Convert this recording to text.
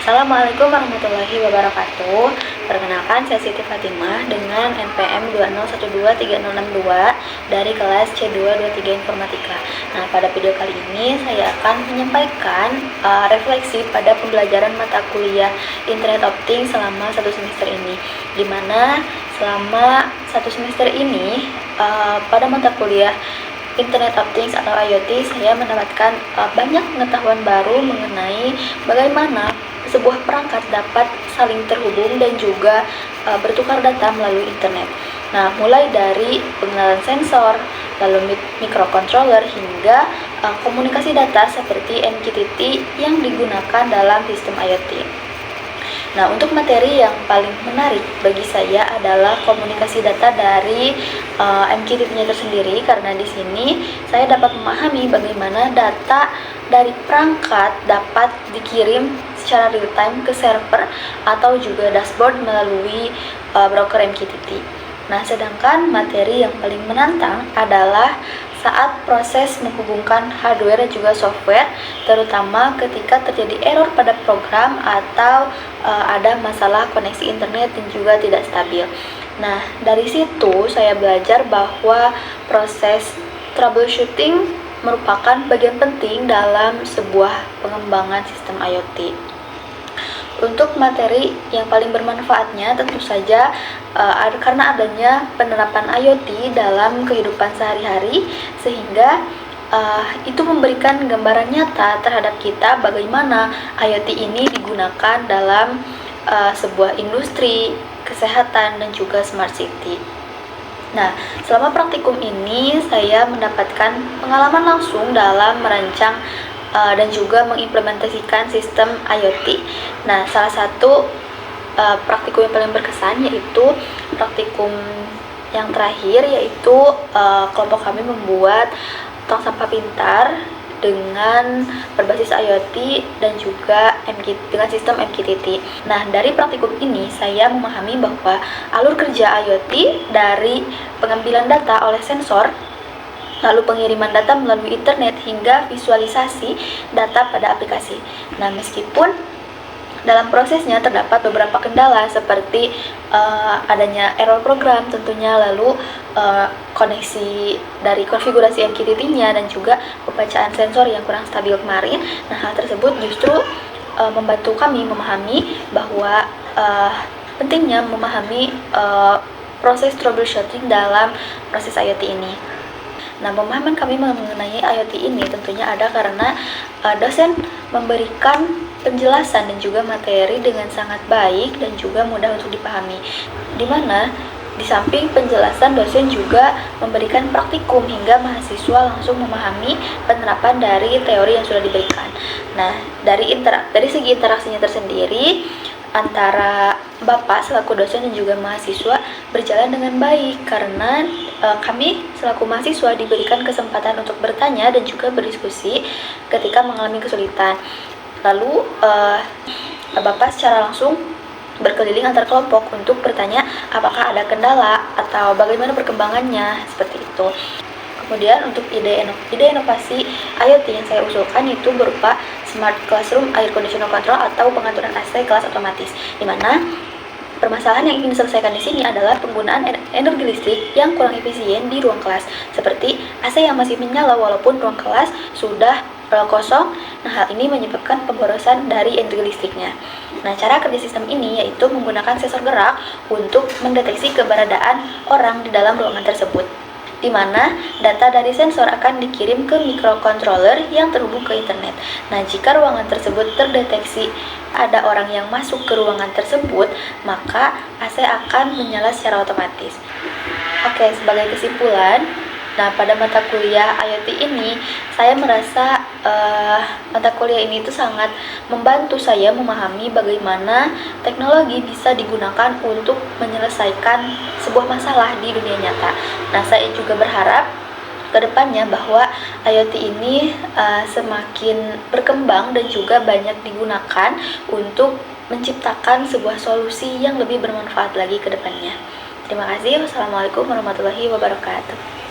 Assalamualaikum warahmatullahi wabarakatuh. Perkenalkan, saya Siti Fatimah dengan NPM 2012362 dari kelas C223 Informatika. Nah, pada video kali ini saya akan menyampaikan refleksi pada pembelajaran mata kuliah Internet of Things selama satu semester ini, di mana selama satu semester ini pada mata kuliah Internet of Things atau IoT, saya mendapatkan banyak pengetahuan baru mengenai bagaimana sebuah perangkat dapat saling terhubung dan juga bertukar data melalui internet. Nah, mulai dari pengenalan sensor, lalu microcontroller hingga komunikasi data seperti MQTT yang digunakan dalam sistem IoT. Nah, untuk materi yang paling menarik bagi saya adalah komunikasi data dari MQTT-nya tersendiri, karena di sini saya dapat memahami bagaimana data dari perangkat dapat dikirim secara real time ke server atau juga dashboard melalui broker MQTT. Nah, sedangkan materi yang paling menantang adalah saat proses menghubungkan hardware dan juga software, terutama ketika terjadi error pada program atau ada masalah koneksi internet yang juga tidak stabil. Nah, dari situ saya belajar bahwa proses troubleshooting merupakan bagian penting dalam sebuah pengembangan sistem IoT. Untuk materi yang paling bermanfaatnya tentu saja karena adanya penerapan IoT dalam kehidupan sehari-hari, sehingga itu memberikan gambaran nyata terhadap kita bagaimana IoT ini digunakan dalam sebuah industri, kesehatan, dan juga smart city. Nah, selama praktikum ini saya mendapatkan pengalaman langsung dalam merancang dan juga mengimplementasikan sistem IoT. Nah, salah satu praktikum yang paling berkesan yaitu praktikum yang terakhir, yaitu kelompok kami membuat tong sampah pintar dengan berbasis IoT dan juga dengan sistem MQTT. Nah, dari praktikum ini saya memahami bahwa alur kerja IoT dari pengambilan data oleh sensor, lalu pengiriman data melalui internet hingga visualisasi data pada aplikasi. Nah, meskipun dalam prosesnya terdapat beberapa kendala seperti adanya error program tentunya, lalu koneksi dari konfigurasi MQTT-nya dan juga pembacaan sensor yang kurang stabil kemarin. Nah, hal tersebut justru membantu kami memahami bahwa pentingnya memahami proses troubleshooting dalam proses IoT ini. Nah, pemahaman kami mengenai IoT ini tentunya ada karena dosen memberikan penjelasan dan juga materi dengan sangat baik dan juga mudah untuk dipahami, di mana di samping penjelasan, dosen juga memberikan praktikum hingga mahasiswa langsung memahami penerapan dari teori yang sudah diberikan. Nah, dari segi interaksinya tersendiri antara Bapak selaku dosen dan juga mahasiswa berjalan dengan baik, karena kami selaku mahasiswa diberikan kesempatan untuk bertanya dan juga berdiskusi ketika mengalami kesulitan. Lalu Bapak secara langsung berkeliling antar kelompok untuk bertanya apakah ada kendala atau bagaimana perkembangannya, seperti itu. Kemudian untuk ide inovasi IoT yang saya usulkan itu berupa Smart Classroom Air Conditioner Control atau pengaturan AC kelas otomatis, di mana permasalahan yang ingin diselesaikan di sini adalah penggunaan energi listrik yang kurang efisien di ruang kelas, seperti AC yang masih menyala walaupun ruang kelas sudah kosong. Nah, hal ini menyebabkan pemborosan dari energi listriknya. Nah, cara kerja sistem ini yaitu menggunakan sensor gerak untuk mendeteksi keberadaan orang di dalam ruangan tersebut, di mana data dari sensor akan dikirim ke microcontroller yang terhubung ke internet. Nah, jika ruangan tersebut terdeteksi ada orang yang masuk ke ruangan tersebut, maka AC akan menyala secara otomatis. Oke, sebagai kesimpulan, nah, pada mata kuliah IoT ini, saya merasa mata kuliah ini sangat membantu saya memahami bagaimana teknologi bisa digunakan untuk menyelesaikan sebuah masalah di dunia nyata. Nah, saya juga berharap ke depannya bahwa IoT ini semakin berkembang dan juga banyak digunakan untuk menciptakan sebuah solusi yang lebih bermanfaat lagi ke depannya. Terima kasih. Wassalamualaikum warahmatullahi wabarakatuh.